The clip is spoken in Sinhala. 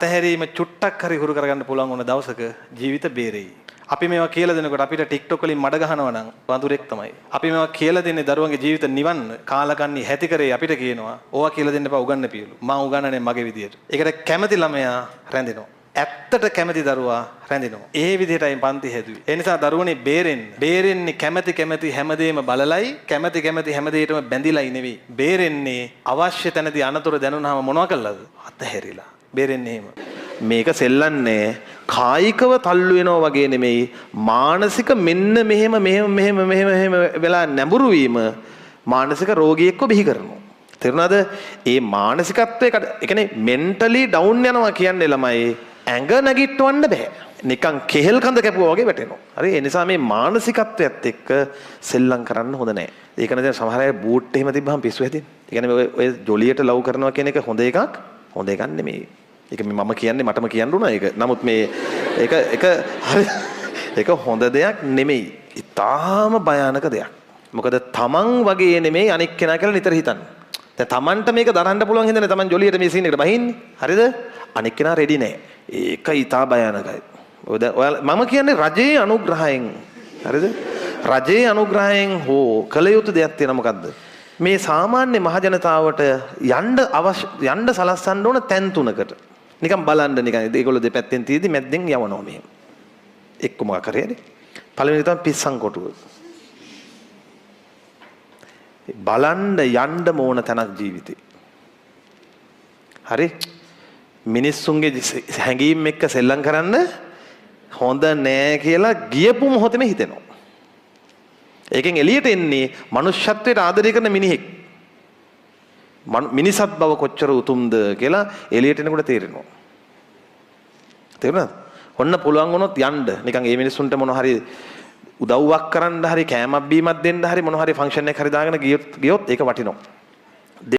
තැහැරීම චුට්ටක් හරි හුරු කරගන්න පුළුවන් වුණ දවසක ජීවිත බේරෙයි. අපි මේවා කියලා දෙනකොට අපිට TikTok වලින් මඩ ගහනවා නම් වඳුරෙක් තමයි. අපි මේවා කියලා දෙන්නේ දරුවන්ගේ ජීවිත නිවන්න කාලකන්ණි හැටි කරේ අපිට කියනවා. ඕවා කියලා දෙන්න එපා උගන්න පියලු. මම උගන්නන්නේ මගේ විදියට. ඒකට කැමති ළමයා රැඳෙනවා. ඇත්තට කැමති දරුවා රැඳෙනවා. ඒ විදිහටයි පන්ති හැදුවේ. ඒ නිසා දරුවනේ බේරෙන්නේ කැමති හැමදේම බලලයි කැමති හැමදේටම බැඳිලායි නෙවෙයි. බේරෙන්නේ අවශ්‍ය තැනදී අනතුරු දැනුනහම මොනවා කළාද? අතහැරිලා. බේරෙන්නේ එහෙම. මේක සෙල්ලන්නේ කායිකව තල්ලු වෙනවා වගේ නෙමෙයි මානසික මෙන්න මෙහෙම වෙලා නැඹුරු වීම මානසික රෝගියෙක්ව බිහි කරනවා. තේරුණාද? ඒ මානසිකත්වයක ඒ කියන්නේ මෙන්ටලි ඩවුන් යනවා කියන්නේ ළමයි ඇඟ නැගිටවන්න බෑ. නිකන් කෙහෙල් කඳ කැපුවා වගේ වැටෙනවා. හරි ඒ නිසා මේ මානසිකත්වයත් එක්ක සෙල්ලම් කරන්න හොඳ නෑ. ඒකනේ දැන් සමහර අය බූට් එහෙම තිබ්බහම පිස්සු හැදෙන්නේ. ඒ කියන්නේ ඔය ජොලියට ලව් කරනවා කියන එක හොඳ එකක් නෙමෙයි. ඒක මම කියන්නේ මටම කියන්න උනා ඒක. නමුත් මේ ඒක හොඳ දෙයක් නෙමෙයි. ඊටාම භයානක දෙයක්. මොකද තමන් වගේ නෙමෙයි අනික් කෙනා කියලා නිතර හිතන්න. දැන් තමන්ට මේක දරන්න පුළුවන් හින්දානේ තමන් ජොලියට මේ සීන් එකට බහින්නේ. හරිද? අනික් කෙනා රෙඩි නෑ. ඒක ඊටා භයානකයි. මම කියන්නේ රජයේ අනුග්‍රහයෙන්. හරිද? රජයේ අනුග්‍රහයෙන් හෝ කළ යුතු දෙයක් තියෙනවා මොකද්ද? මේ සාමාන්‍ය මහ ජනතාවට යන්න සලස්සන්න ඕන තැන් තුනකට. නිකන් බලන්න නිකන් ඒගොල්ලෝ දෙපැත්තෙන් තියෙදි මැද්දෙන් යවනවා මෙහෙම. එක්ක මොකක් කරේද? පළවෙනි තමයි පිස්සන් කොටුව. බලන්න යන්න ඕන තැනක් ජීවිතේ. හරි? මිනිස්සුන්ගේ හැඟීම් එක්ක සෙල්ලම් කරන්න හොඳ නෑ කියලා ගියපු මොහොතේම හිතෙනවා. ඒකෙන් එළියට එන්නේ මනුෂ්‍යත්වයට ආදරය කරන මිනිහෙක්. මිනිසත් බව කොච්චර උතුම්ද කියලා එළියට එනකොට තේරෙනවා. තේරුණාද? ඔන්න පුළුවන් වුණොත් යන්න නිකන් මේ මිනිස්සුන්ට මොන හරි උදව්වක් කරන්න හරි කෑමක් බීමක් දෙන්න හරි මොන හරි ෆන්ක්ෂන් එකක් හරි දාගෙන ගියොත් ඒක වටිනවා.